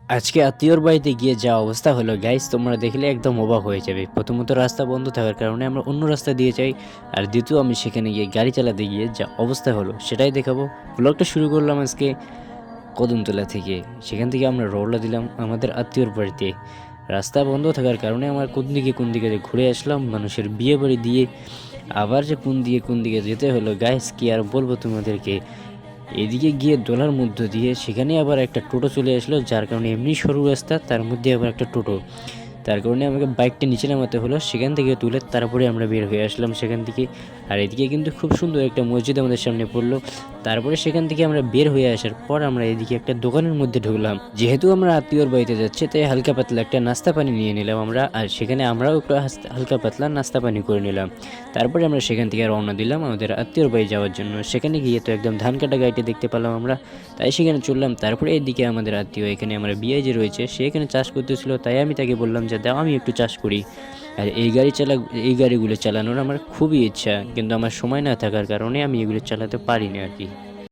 আজকে আত্মীয়র বাড়িতে গিয়ে যা অবস্থা হলো গাইস, তোমরা দেখলে একদম অবাক হয়ে যাবে। প্রথমত রাস্তা বন্ধ থাকার কারণে আমরা অন্য রাস্তা দিয়ে যাই, আর দ্বিতীয় আমি সেখানে গিয়ে গাড়ি চালাতে গিয়ে যা অবস্থা হলো সেটাই দেখাবো। ব্লগটা শুরু করলাম আজকে কদমতলা থেকে। সেখান থেকে আমরা রওনা দিলাম আমাদের আত্মীয়র বাড়িতে। রাস্তা বন্ধ থাকার কারণে আমার কোন দিকে যে ঘুরে আসলাম মানুষের বিয়ে বাড়ি দিয়ে, আবার যে কোন দিকে যেতে হলো গাইস, কি আর বলবো তোমাদেরকে। এদিকে গিয়ে দোলার মধ্য দিয়ে সেখানে আবার একটা টোটো চলে আসলো, যার কারণে এমনি সরু রাস্তা, তার মধ্যে আবার একটা টোটো, তার কারণে আমাকে বাইকটা নিচে নামাতে হলো। সেখান থেকে তুলে তারপরে আমরা বের হয়ে আসলাম সেখান থেকে। আর এদিকে কিন্তু খুব সুন্দর একটা মসজিদ আমাদের সামনে পড়লো। তারপরে সেখান থেকে আমরা বের হয়ে আসার পর আমরা এদিকে একটা দোকানের মধ্যে ঢুকলাম। যেহেতু আমরা আত্মীয়র বাড়িতে যাচ্ছি, তাই হালকা পাতলা একটা নাস্তা পানি নিয়ে নিলাম আমরা, আর সেখানে আমরাও একটু হালকা পাতলা নাস্তা পানি করে নিলাম। তারপরে আমরা সেখান থেকে রওনা দিলাম আমাদের আত্মীয়র বাড়ি যাওয়ার জন্য। সেখানে গিয়ে তো একদম ধান কাটা গাড়িটা দেখতে পেলাম আমরা, তাই সেখানে চললাম। তারপরে এদিকে আমাদের আত্মীয়, এখানে আমার বিয়ে যে রয়েছে, সে এখানে চাষ করতেছিল, তাই আমি তাকে বললাম যে দাও আমি একটু চাষ করি। আর এই গাড়িগুলো চালানোর আমার খুবই ইচ্ছা, কিন্তু আমার সময় না থাকার কারণে আমি এগুলো চালাতে পারি না আর কি।